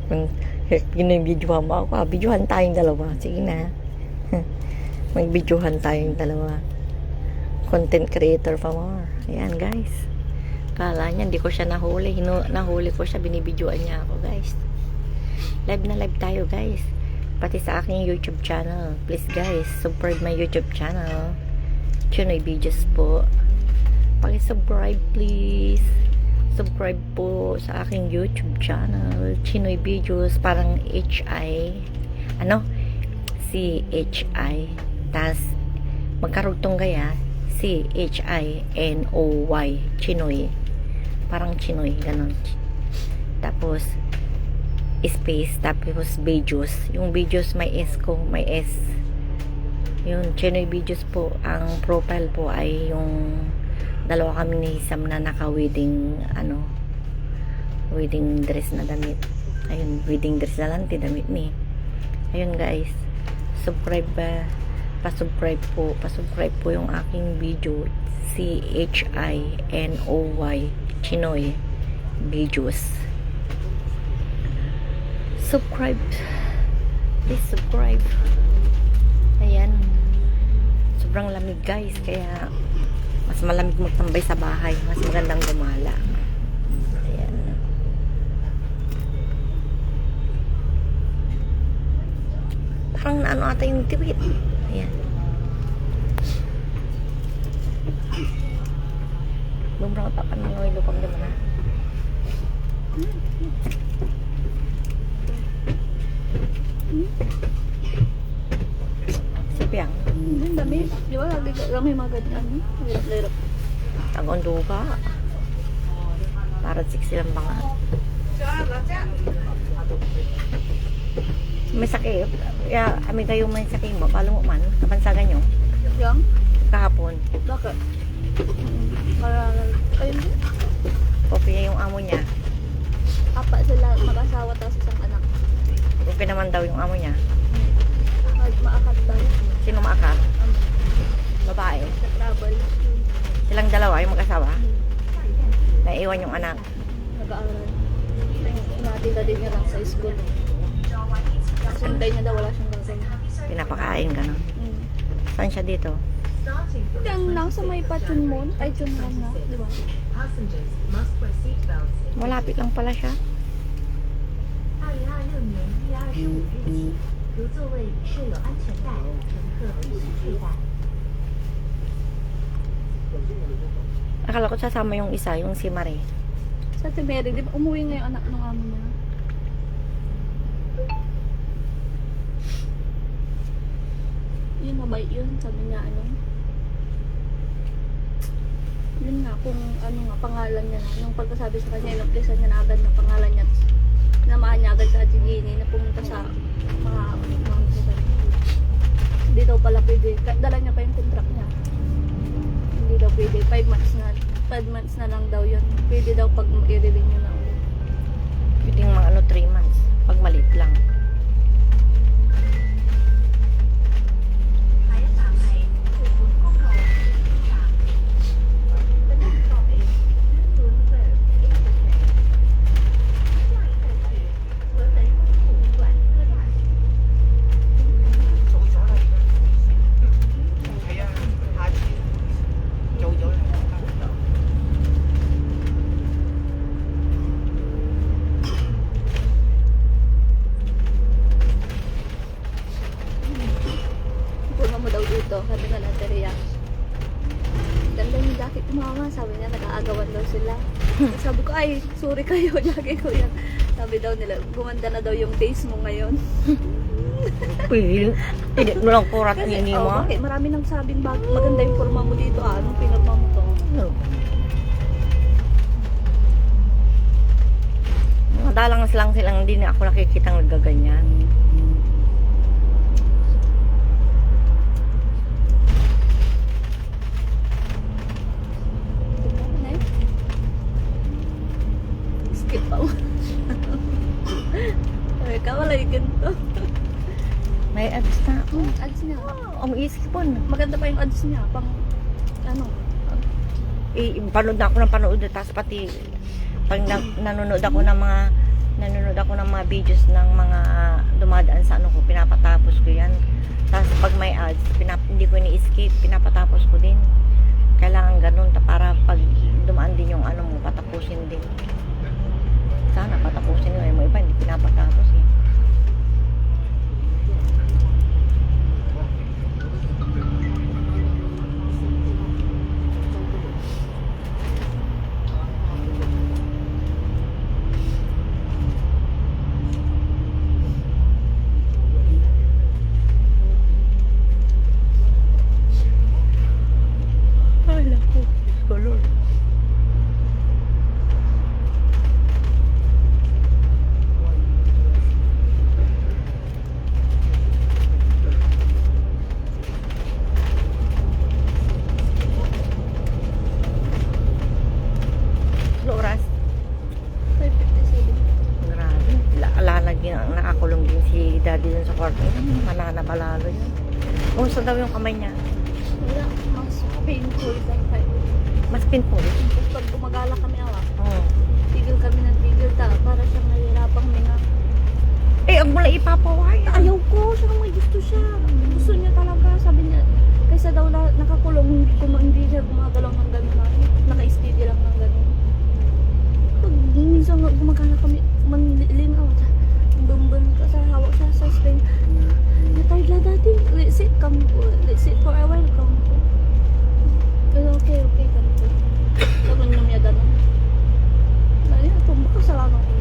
Kung pinag-videohan mo ako, videohan tayong dalawa. Sige na. Mag-videohan tayong dalawa. Content creator pa more. Ayan, guys. Kala niya, hindi ko siya nahuli. Nahuli ko siya, binibidyoan niya ako, guys. Live na live tayo, guys. Pati sa aking YouTube channel. Please, guys, support my YouTube channel. Chinoy Videos po. Paki-subscribe, please. Subscribe po sa aking YouTube channel. Chinoy Videos. Parang H-I. Ano? C-H-I. Tas, magkarugtong gaya. C-H-I-N-O-Y. Chinoy. Parang Chinoy. Ganon. Tapos, space. Tapos, videos. Yung videos may S ko. May S. Yun. Chinoy Videos po. Ang profile po ay yung dalawa kami ni Sam na naka-wedding wedding dress na damit. Ayun. Wedding dress na lang. Damit ni. Ayun, guys. Subscribe ba? Pa-subscribe po yung aking video. C-H-I-N-O-Y Chinoy Videos. Subscribe. Please subscribe. Ayan. Sobrang lamig, guys. Kaya mas malamig magtambay sa bahay. Mas magandang gumala. Ayan. Parang ano ata yung tipid. Ayan. Lumrang tapan ng oil lupang naman ha. Sipiang. Ang dami. Di ba? Lagi mga ganyan. Hirap-hirap. Tagondo ka. Para 6 lang ba nga. May sakit. Ya, amin kayo may sakit mo. Palo mo man. Kapansagan nyo. Yang? Kahapon. Bakit? Ayun din. Kopya yung amo niya. Apa sila mag-asawa tapos isang anak. Kopya naman daw yung amo niya. Maakat daw. Sino maakat? Babae. Sa travel. Silang dalawa yung mag-asawa. Naiwan yung anak. Nag-aaral. Inatida din niya lang sa school. Kasi hintay niya daw wala siyang gagawin. Pinapakain ka no? Saan siya dito? Yung nasa may Chunmon. Ay, Chunmon na. Di ba? Malapit lang pala siya. Akala ko sasama yung isa, yung si Marie. Sa Ate Mary, di ba umuwi nga yung anak ng amo niya? Yun, mabait yun. Sabi niya, yun nga, kung ano nga, pangalan niya na. Nung pagkasabi sa kanya, inumplisan niya na agad na pangalan niya. Namaan niya agad sa Ate Jenny na pumunta sa mga hindi daw pala pwede. Dala niya pa yung contract niya. Hindi daw pwede. 5 months na lang daw yun. Pwede daw pag i-renew na ulit. Pwede yung mga 3 months. Pag maliit lang. Puno mo daw dito, sabi nga ng Teria. Ganda yung jacket ni mama, sabi niya nag-aagawan daw sila. Sabi ko, ay, sorry kayo, jacket ko yan. Sabi daw nila, gumanda na daw yung taste mo ngayon. Pwede. Hindi mo lang kurat Kasi, hindi mo. bakit? Marami nang sabing maganda yung forma mo dito, anong pinagma mo to? No. Madalang lang silang hindi na ako nakikitang nagaganyan. Skip pa mo. Ay, kawala yung ganito. May ads na ako. Ads niya. Umiisipon. Maganda pa yung ads niya. Pang, ano, Panood na ako ng panood. Tapos pati pag nanonood ako ng mga videos ng mga dumadaan sa ano ko, pinapatapos ko yan. Tapos pag may ads, hindi ko ini-skip, pinapatapos ko din. Kailangan ganun para pag dumaan din yung ano mo, patapusin din. Sana patapusin nyo. Yung iba hindi pinapatapos eh. Ay, naku. Color. Oras. 5:57. Grabe. Lalagyan, nakakulong din si daddy dun sa kwarto. Manana palalo yun. Kumusta daw yung kamay niya? Wala, mas painful than 5. Mas painful. Tapos pag gumagala kami Oo. tigil kami ng tigil para siyang nahihirapang minga. Eh, ang mula ipapaway. Ayaw ko, siya may gusto siya. Gusto niya talaga, sabi niya, kaysa daw nakakulong, hindi siya gumagalaw ng gano'n na, naka-steady lang ng gano'n. Pag minsan gumagala kami, manliling ako, bumbun ka sa hawak siya sa screen. Natay la dati, let's sit for a while, come po. Okay, come po. Sabi niya gano'n. Ayun, tumba ka sa lanong ko.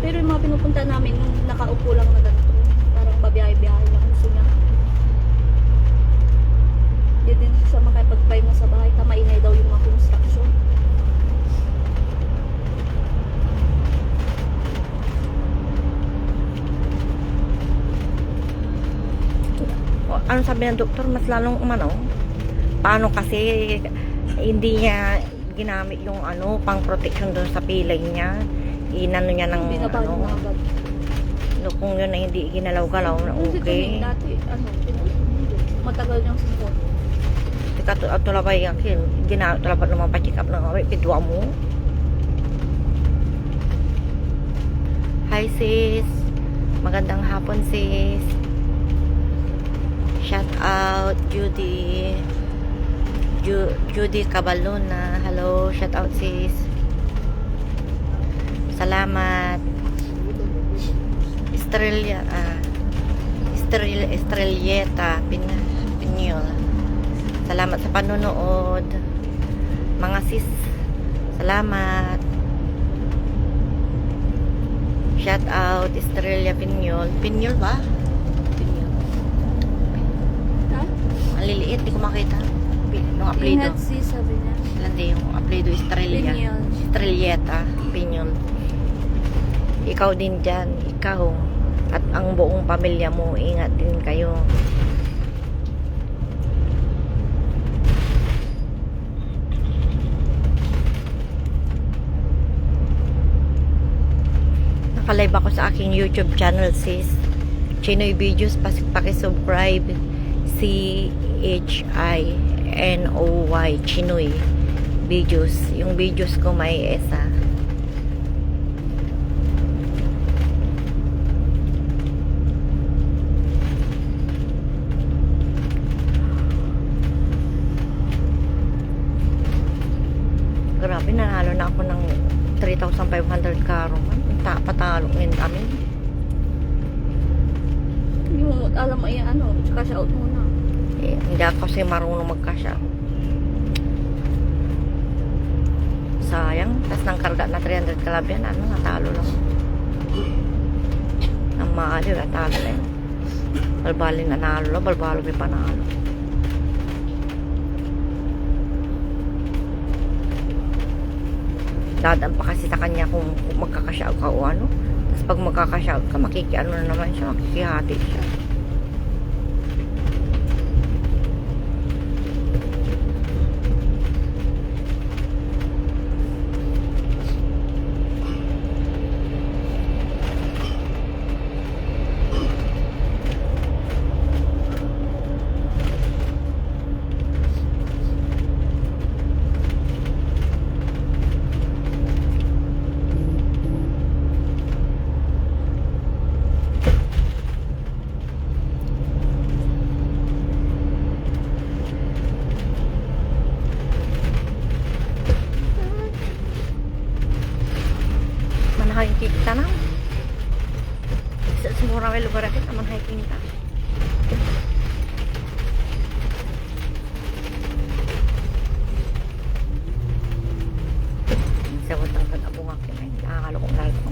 Pero yung mga pinupunta namin nung nakaupo lang na ganito, parang babiyahe-biyahe lang gusto niya. Hindi din siya makipagpahinga sa bahay, tamainay daw yung mga construction. Ano sabi ng doktor? Mas lalong umano. Paano kasi hindi niya ginamit yung ano, pang protection doon sa pilay niya. Inano niya ng Binabahan ano. na agad. No, kung yun na hindi ginalaw-galaw na Kasi okay. kami dati, matagal niyang sipot. Tika tulabay yan. Tulabay naman pa-check up ng away. Pidwa mo. Hi sis. Magandang hapon sis. Shout out Judy. Judy Cabalona. Hello. Shout out sis. Salamat. Estrelleta Pinyol. Salamat sa panonood. Mga sis, salamat. Shout out Estrella Pinyol. Pinyol ba? Pinyol. Ha? Ang liliit, di ko makita. Yung apelido. Ingat si sabi niya. Landi yung apelido Estrella. Pinyol. Estrelleta Pinyol. Ikaw din dyan. Ikaw. At ang buong pamilya mo, ingat din kayo. Nakalive ako sa aking YouTube channel sis. Chinoy Videos, pakisubscribe. CHINOY Chinoy Videos. Yung videos ko may esa. Grabe, nanalo na ako ng 3,500 karo man. Patalo ngayon kami. Yung alam mo yan, cash out muna. Eh, hindi ako kasi marunong mag-cash out. Sayang. Tapos nang karga na 300 kalab yan, natalo lang. Ang mahal yun, natalo lang. Balbalin nanalo lang, balbalo may panalo. Dadaan pa kasi sa kanya kung magkakashout ka o ano. Tapos pag magkakashout ka, makikiano na naman siya, makikihati siya. hiking ka. Sa watang kag-abungak yun ay nakakalukong lalito.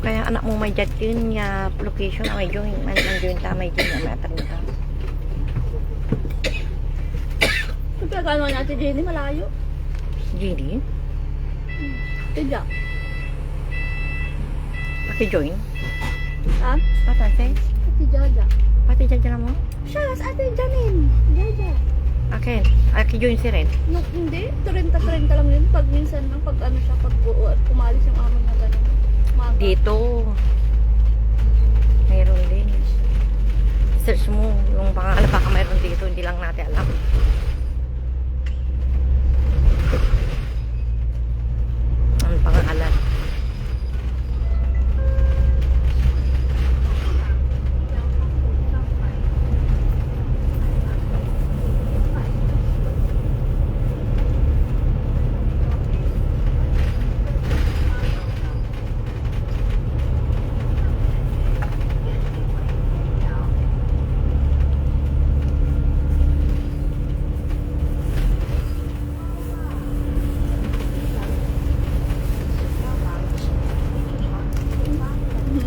Kaya anak mo may jet yun nga location may join man join ta may join may atang ta. Pagkakano natin Jenny, malayo. Jenny, Tidya. pati join. Ha? Patan say? Ati Jaja. Pati dyan mo? Siya, sa ate Janin. Jaja. Akin, aki join si Ren. No, hindi. 30 lang yun. Pag minsan lang, pag ano siya, pag umalis yung amo na gano'n. Maga. Dito. Mayroon din. Search mo yung pangalan baka mayroon dito, hindi lang natin alam. Ang pangalan.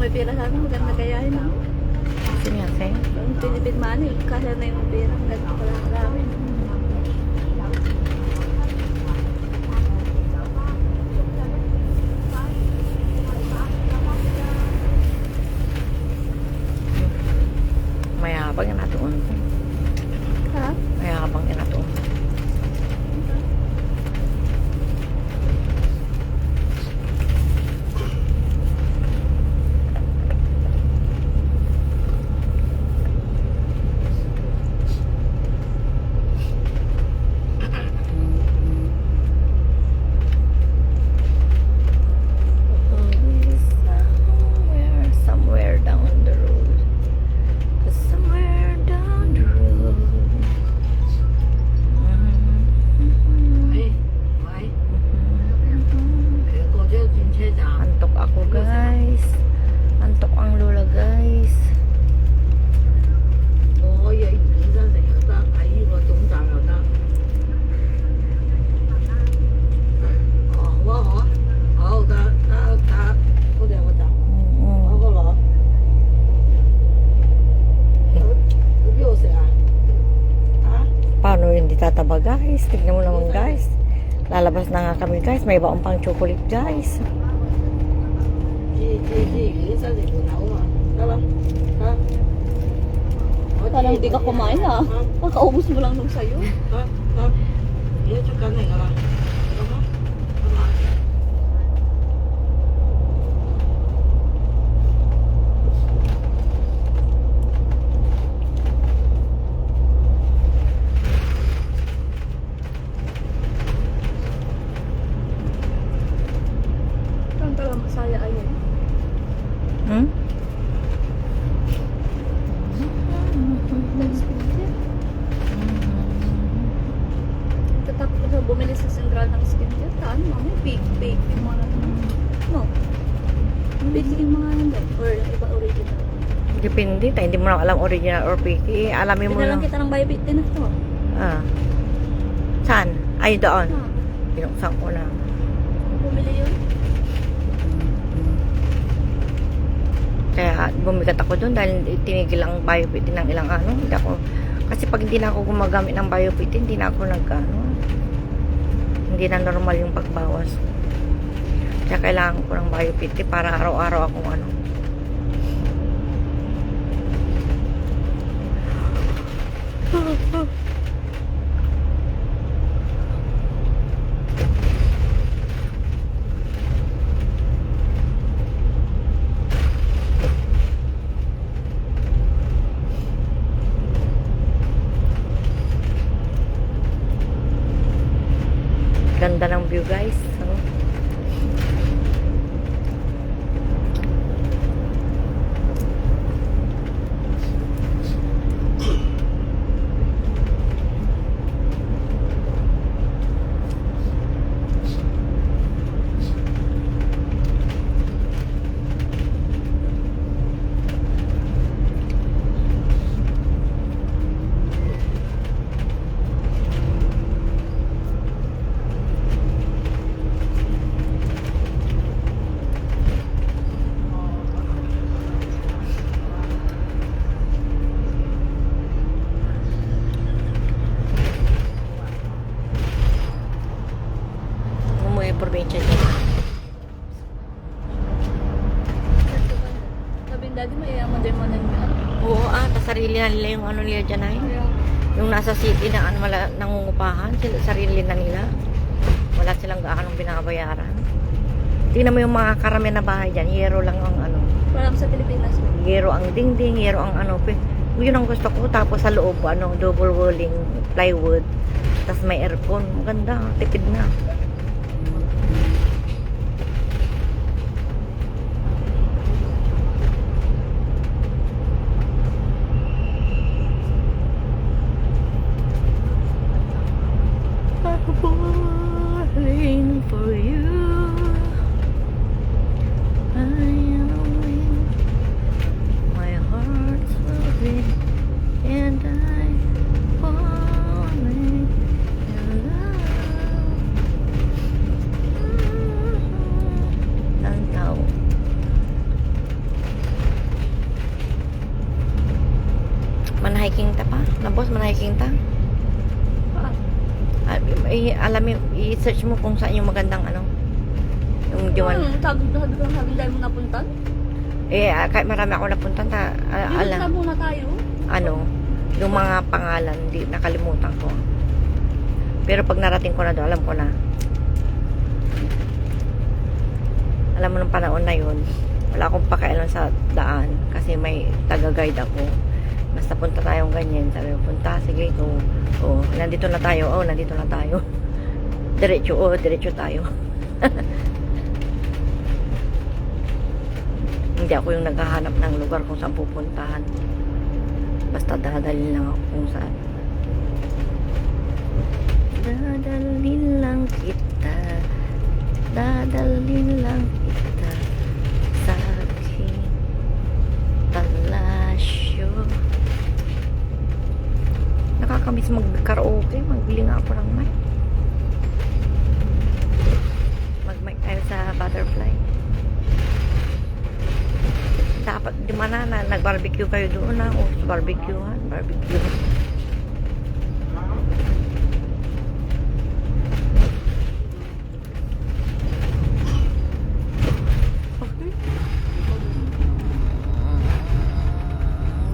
May pera sana, maganda kayahin na. Sino yan, Seng? Ang tinipid money, kaya na yung pera. Ganito pala karami. Mayabang yan natuon. Ha? Mayabang yan natuon. Somewhere down the road. Somewhere down the road. Antok ako guys. Antok ang lola guys. Paano hindi tataba guys? Tignan mo naman guys. Lalabas na nga kami guys. May baong pang chocolate guys. Parang hindi ka kumain ha. Pagkaubos mo lang nung sayo. Parang pala masaya ayun. Hmm? Tatapos na bumili sa sentral ng skincare. Taan, mami, fake yung mga no. Fake yung mga hindi. Or iba original. Depende. Tayo hindi mo lang alam original or fake. Alamin mo Pinalang lang. kita ng Biofit din na to. Ah. Saan? Ay, doon. Ha? Pinuksan ko na. Bumili yun? Kaya bumigat ako doon dahil tinigil ang biopitin ng ilang ano. Hindi ako, kasi pag hindi na ako gumagamit ng biopitin, hindi na ako hindi na normal yung pagbawas. Kaya kailangan ko ng biopitin para araw-araw akong ano. Ganda ng view guys. So, sarili na nila yung ano nila dyan ay. Kaya, Yung nasa city na ano, nangungupahan, sila, sarili na nila. Wala silang gaanong binabayaran. Tingnan mo yung mga karamihan na bahay dyan, yero lang ang ano. parang sa Pilipinas. Yero ang dingding, yero ang ano. Yun ang gusto ko. Tapos sa loob, ano, double walling plywood. Tapos may aircon. Maganda, tipid na. Falling for you. My heart's moving and I'm falling in love. Ang tao. Manahiking ta pa? Nabos, manahiking ta? Alam mo, i-search mo kung saan yung magandang ano. Yung diwan. Sabi tayo muna puntan. Kahit marami ako napuntan, Dito na muna tayo. ano, yung mga pangalan, di nakalimutan ko. Pero pag narating ko na doon, alam ko na. Alam mo nung panahon na yun, wala akong pakialam sa daan kasi may taga-guide ako. Basta punta tayong ganyan, sabi ko, punta, sige, go. Oh, nandito na tayo. Oh, nandito na tayo. Diretso, oh, diretso tayo. Hindi ako yung naghahanap ng lugar kung saan pupuntahan. Basta dadalhin lang ako kung saan. Dadalhin lang kita. Dadalhin lang kita sa aking palasyo. Nakakamiss mag-karaoke. Magbili nga ako ng mic. Mag-mic tayo sa Butterfly. Dapat, di man na, nag-barbecue kayo doon na. O, barbecuehan. Barbecue.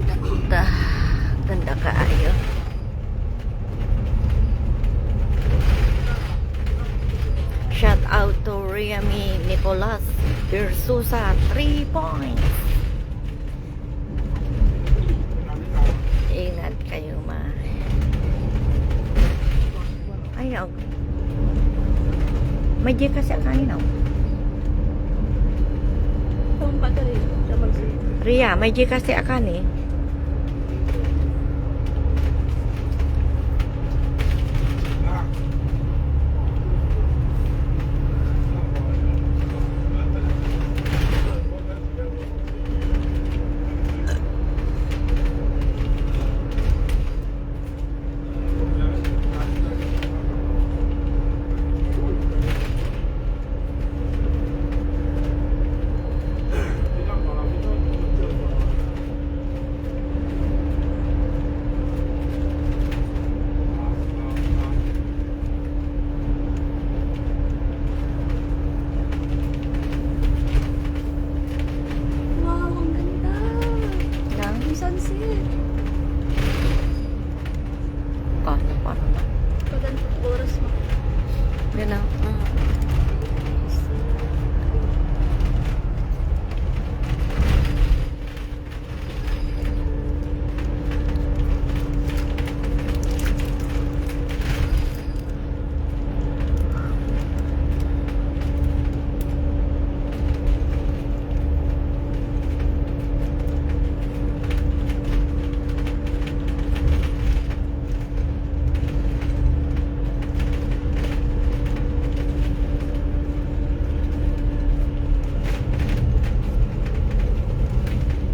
Ganda. Ganda kaayo. Shout out to Riami Nicolas Versusa 3 points. Ingat kayo ma. Ayaw. May di kasi kanina. Itong battery. Ria, may di kasi akan eh. Wow, ang ganda. Lang. Yung sunset. Paano na? Paganda oras mo. Yan na.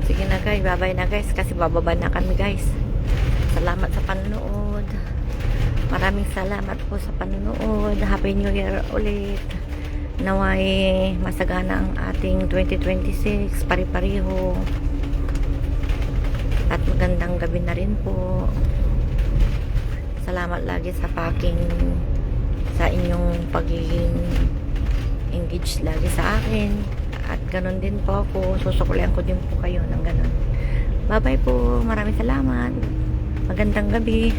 Sige na guys, bye-bye na guys kasi bababa na kami guys. Salamat sa panonood. Maraming salamat po sa panonood. Happy New Year ulit. Naway masagana ang ating 2026 pari-pariho. At magandang gabi na rin po. Salamat lagi sa sa inyong pagiging engaged lagi sa akin. At ganun din po ako, susukulian ko din po kayo ng ganun. Bye-bye po. Maraming salamat. Magandang gabi.